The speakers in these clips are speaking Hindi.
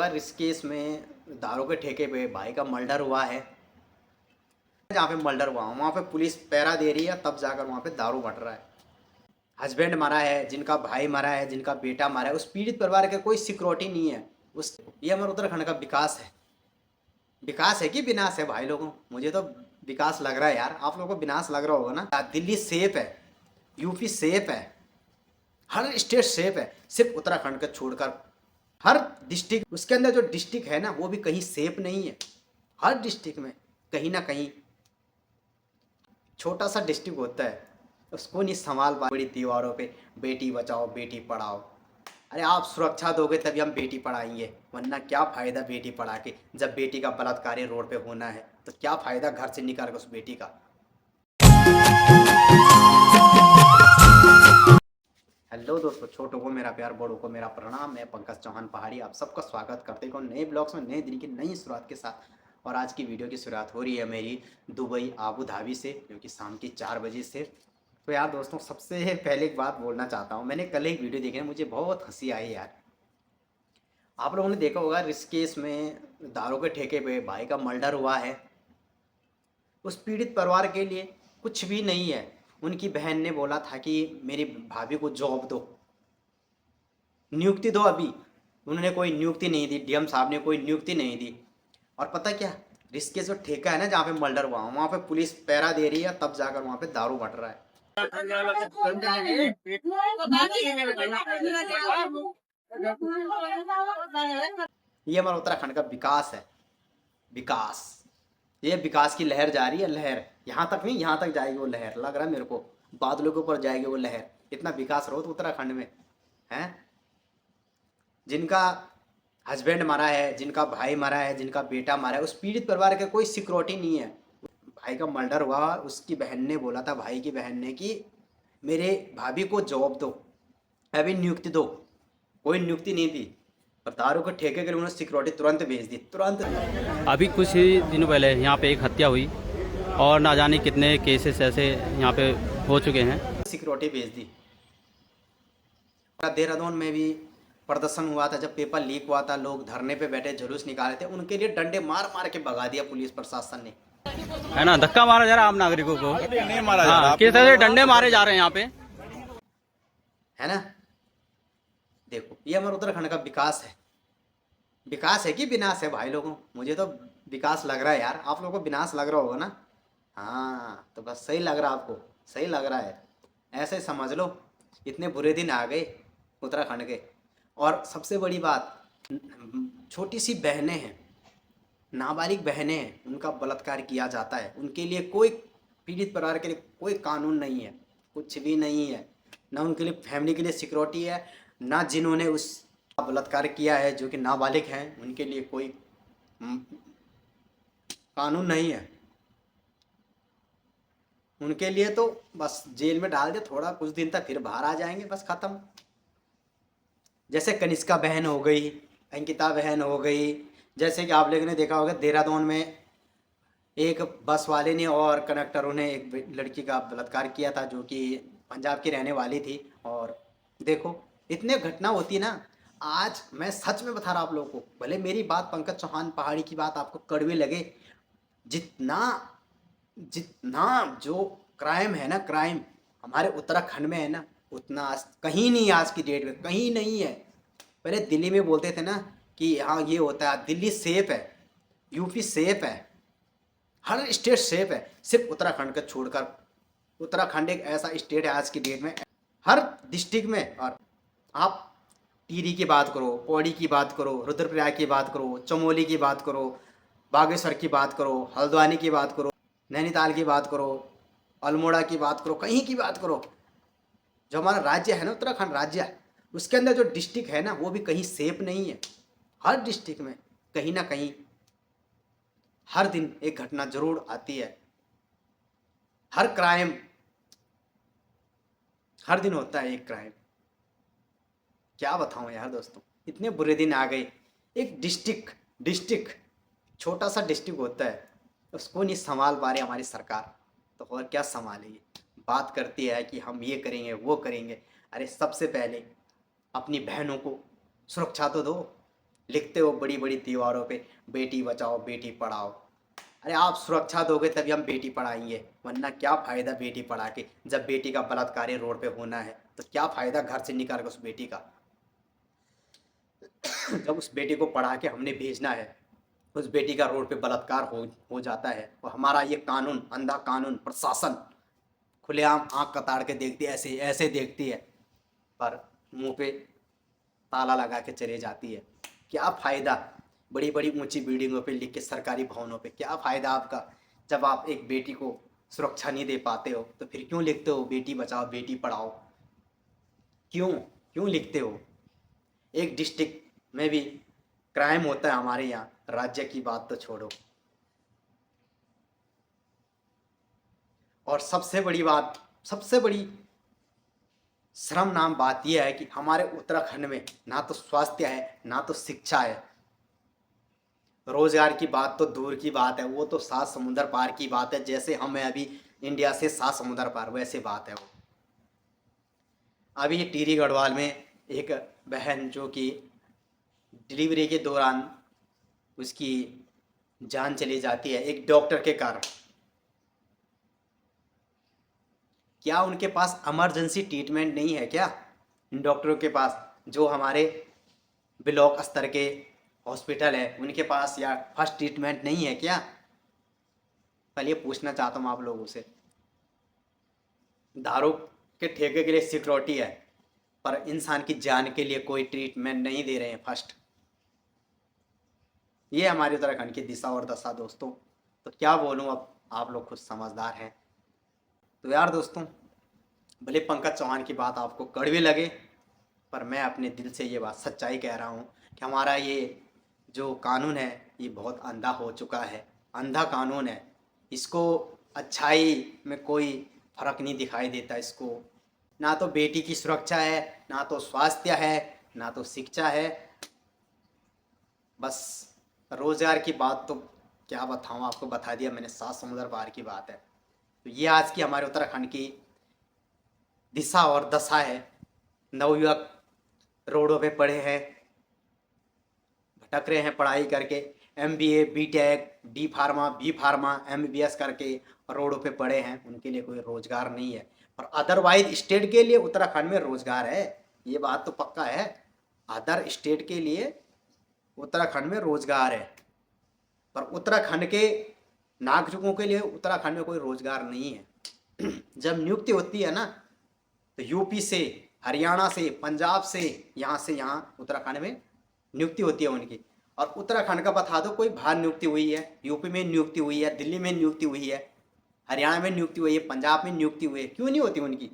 होगा ऋषिकेश में दारू के ठेके पे भाई का मर्डर हुआ है। जहाँ पे मर्डर हुआ वहाँ पे पुलिस पहरा दे रही है, तब जाकर वहाँ पे दारू बट रहा है। हस्बैंड मरा है, जिनका भाई मरा है, जिनका बेटा मरा है, उस पीड़ित परिवार का कोई सिक्योरिटी नहीं है। उस ये हमारे उत्तराखंड का विकास है। विकास है कि विनाश है भाई लोगों? मुझे तो विकास लग रहा है यार, आप लोगों को विनाश लग रहा होगा ना। दिल्ली सेफ है, यूपी सेफ है, हर स्टेट सेफ है, सिर्फ उत्तराखंड का छोड़कर हर डिस्ट्रिक्ट, उसके अंदर जो डिस्ट्रिक्ट है ना वो भी कहीं सेफ नहीं है। हर डिस्ट्रिक्ट में कहीं ना कहीं छोटा सा डिस्ट्रिक्ट होता है, उसको नहीं संभाल पा। बड़ी दीवारों पे बेटी बचाओ बेटी पढ़ाओ। अरे आप सुरक्षा दोगे तभी हम बेटी पढ़ाएंगे, वरना क्या फ़ायदा बेटी पढ़ा के? जब बेटी का बलात्कार रोड पे होना है तो क्या फ़ायदा घर से निकाल कर उस बेटी का? हेलो दोस्तों, छोटों को मेरा प्यार, बड़ों को मेरा प्रणाम। मैं पंकज चौहान पहाड़ी आप सबका स्वागत करते हैं नए ब्लॉग्स में, नए दिन की नई शुरुआत के साथ। और आज की वीडियो की शुरुआत हो रही है मेरी दुबई आबू धाबी से, जो कि शाम की 4 बजे से। तो यार दोस्तों, सबसे पहले एक बात बोलना चाहता हूँ। मैंने कल एक वीडियो देखी ना, मुझे बहुत हंसी आई यार। आप लोगों ने देखा होगा ऋषिकेश में दारू के ठेके पे भाई का मर्डर हुआ है। उस पीड़ित परिवार के लिए कुछ भी नहीं है। उनकी बहन ने बोला था कि मेरी भाभी को जॉब दो, नियुक्ति दो। अभी उन्होंने कोई नियुक्ति नहीं दी, डीएम साहब ने कोई नियुक्ति नहीं दी। और पता क्या, ऋषिकेश जो ठेका है ना जहाँ पे मर्डर हुआ, वहाँ पे पुलिस पहरा दे रही है, तब जाकर वहाँ पे दारू बट रहा है। ये हमारा उत्तराखंड का विकास है। विकास, ये विकास की लहर जा रही है। लहर यहाँ तक नहीं, यहाँ तक जाएगी वो लहर, लग रहा है मेरे को। बादलों के ऊपर जाएगी वो लहर। इतना विकास रहो तो उत्तराखंड में है। जिनका हस्बैंड मरा है, जिनका भाई मरा है, जिनका बेटा मरा है, उस पीड़ित परिवार का कोई सिक्योरिटी नहीं है। भाई का मर्डर हुआ, उसकी बहन ने बोला था, भाई की बहन ने, कि मेरे भाभी को जॉब दो, अभी नियुक्ति दो। कोई नियुक्ति नहीं दी, और दारू के ठेके के लिए उन्होंने सिक्योरिटी तुरंत भेज दी, तुरंत। अभी कुछ ही दिनों पहले यहाँ पे एक हत्या हुई और ना जाने कितने केसेस ऐसे यहाँ पे हो चुके हैं। सिक्योरिटी भेज दी। देहरादून में भी प्रदर्शन हुआ था, जब पेपर लीक हुआ था, लोग धरने पे बैठे जुलूस निकाले थे, उनके लिए डंडे मार मार के भगा दिया पुलिस प्रशासन ने, है ना। धक्का मारा जा रहा है आम नागरिकों को, नहीं मारा जा रहा, किस तरह से डंडे मारे जा रहे हैं यहाँ पे, है ना। देखो, ये हमारे उत्तराखंड का विकास है। विकास है कि विनाश है भाई लोगों? मुझे तो विकास लग रहा है यार, आप लोगों को विनाश लग रहा होगा ना। हाँ, तो बस सही लग रहा है आपको, सही लग रहा है, ऐसे समझ लो। इतने बुरे दिन आ गए उत्तराखंड के। और सबसे बड़ी बात, छोटी सी बहनें हैं, नाबालिग बहनें हैं, उनका बलात्कार किया जाता है। उनके लिए कोई, पीड़ित परिवार के लिए कोई कानून नहीं है, कुछ भी नहीं है। ना उनके लिए फैमिली के लिए सिक्योरिटी है, ना जिन्होंने उस बलात्कार किया है जो कि नाबालिग हैं, उनके लिए कोई कानून नहीं है। उनके लिए तो बस जेल में डाल दे थोड़ा कुछ दिन तक, फिर बाहर आ जाएंगे, बस खत्म। जैसे कनिष्का बहन हो गई, अंकिता बहन हो गई। जैसे कि आप लोगों ने देखा होगा देहरादून में एक बस वाले ने और कंडक्टरों ने एक लड़की का बलात्कार किया था, जो कि पंजाब की रहने वाली थी। और देखो, इतने घटना होती ना। आज मैं सच में बता रहा आप लोगों को, भले मेरी बात, पंकज चौहान पहाड़ी की बात आपको कड़वी लगे, जितना जितना जो क्राइम है ना, क्राइम हमारे उत्तराखंड में है ना, उतना आज कहीं नहीं, आज की डेट में कहीं नहीं है। पहले दिल्ली में बोलते थे ना कि हाँ ये होता है, दिल्ली सेफ है, यूपी सेफ है, हर स्टेट सेफ है, सिर्फ उत्तराखंड को छोड़कर। उत्तराखंड एक ऐसा स्टेट है आज की डेट में, हर डिस्ट्रिक्ट में। और आप टिहरी की बात करो, पौड़ी की बात करो, रुद्रप्रयाग की बात करो, चमोली की बात करो, बागेश्वर की बात करो, हल्द्वानी की बात करो, नैनीताल की बात करो, अल्मोड़ा की बात करो, कहीं की बात करो, जो हमारा राज्य है ना उत्तराखंड राज्य, उसके अंदर जो डिस्ट्रिक्ट है ना वो भी कहीं सेफ नहीं है। हर डिस्ट्रिक्ट में कहीं ना कहीं हर दिन एक घटना जरूर आती है। हर क्राइम, हर दिन होता है एक क्राइम। क्या बताऊं यार दोस्तों, इतने बुरे दिन आ गए। एक डिस्ट्रिक्ट छोटा सा डिस्ट्रिक्ट होता है, उसको नहीं संभाल पा रही हमारी सरकार, तो और क्या संभालेगी। बात करती है कि हम ये करेंगे वो करेंगे। अरे सबसे पहले अपनी बहनों को सुरक्षा तो दो, लिखते हो बड़ी बड़ी दीवारों पे बेटी बचाओ बेटी पढ़ाओ। अरे आप सुरक्षा दोगे तभी हम बेटी पढ़ाएंगे, वरना क्या फ़ायदा बेटी पढ़ा के। जब बेटी का बलात्कार रोड पे होना है तो क्या फ़ायदा घर से निकाल कर उस बेटी का। जब उस बेटी को पढ़ा के हमने भेजना है, उस बेटी का रोड पे बलात्कार हो जाता है, और हमारा ये कानून, अंधा कानून प्रशासन खुलेआम आँख कताड़ के देखती है, ऐसे ऐसे देखती है, पर मुंह पे ताला लगा के चले जाती है। क्या फ़ायदा बड़ी बड़ी ऊंची बिल्डिंगों पे लिख के, सरकारी भवनों पे, क्या फ़ायदा आपका जब आप एक बेटी को सुरक्षा नहीं दे पाते हो। तो फिर क्यों लिखते हो बेटी बचाओ बेटी पढ़ाओ? क्यों क्यों लिखते हो? एक डिस्ट्रिक्ट में भी क्राइम होता है हमारे यहाँ, राज्य की बात तो छोड़ो। और सबसे बड़ी बात, सबसे बड़ी शर्म नाम बात यह है कि हमारे उत्तराखंड में ना तो स्वास्थ्य है ना तो शिक्षा है। रोजगार की बात तो दूर की बात है, वो तो 7 समुंदर पार की बात है। जैसे हम हैं अभी इंडिया से 7 समुंदर पार, वैसे बात है वो। अभी टिहरी गढ़वाल में एक बहन जो कि डिलीवरी के दौरान उसकी जान चली जाती है एक डॉक्टर के कारण। क्या उनके पास इमरजेंसी ट्रीटमेंट नहीं है क्या इन डॉक्टरों के पास? जो हमारे ब्लॉक स्तर के हॉस्पिटल है उनके पास या फर्स्ट ट्रीटमेंट नहीं है क्या? पहले ये पूछना चाहता हूँ आप लोगों से। दारू के ठेके के लिए सिक्योरिटी है, पर इंसान की जान के लिए कोई ट्रीटमेंट नहीं दे रहे हैं फर्स्ट। ये हमारे उत्तराखंड की दिशा और दशा दोस्तों। तो क्या बोलूँ, अब आप लोग खुद समझदार हैं। तो यार दोस्तों, भले पंकज चौहान की बात आपको कड़वी लगे, पर मैं अपने दिल से ये बात सच्चाई कह रहा हूँ कि हमारा ये जो कानून है ये बहुत अंधा हो चुका है, अंधा कानून है। इसको अच्छाई में कोई फर्क नहीं दिखाई देता। इसको ना तो बेटी की सुरक्षा है, ना तो स्वास्थ्य है, ना तो शिक्षा है। बस रोज़गार की बात तो क्या बताऊँ आपको, बता दिया मैंने, 7 समुंदर पार की बात है। तो ये आज की हमारे उत्तराखंड की दिशा और दशा है। नवयुवक रोडों पे पड़े हैं, भटक रहे हैं पढ़ाई करके, MBA BTech D pharma B pharma MBBS करके रोडों पे पड़े हैं। उनके लिए कोई रोजगार नहीं है। और अदरवाइज स्टेट के लिए उत्तराखंड में रोजगार है, ये बात तो पक्का है। अदर स्टेट के लिए उत्तराखंड में रोजगार है, पर उत्तराखंड के नागरिकों के लिए उत्तराखंड में कोई रोजगार नहीं है। जब नियुक्ति होती है ना, तो यूपी से, हरियाणा से, पंजाब से यहाँ उत्तराखंड में नियुक्ति होती है उनकी। और उत्तराखंड का बता दो, कोई बाहर नियुक्ति हुई है, यूपी में नियुक्ति हुई है, दिल्ली में नियुक्ति हुई है, हरियाणा में नियुक्ति हुई है, पंजाब में नियुक्ति हुई है, क्यों नहीं होती उनकी?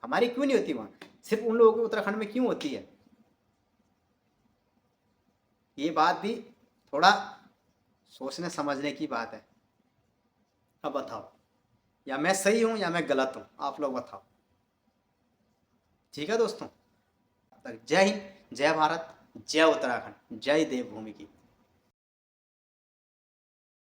हमारी क्यों नहीं होती वहाँ? सिर्फ उन लोगों की उत्तराखंड में क्यों होती है? ये बात भी थोड़ा सोचने समझने की बात है। अब बताओ, या मैं सही हूँ या मैं गलत हूँ, आप लोग बताओ। ठीक है दोस्तों, जय हिंद, जय भारत, जय उत्तराखंड, जय देवभूमि की।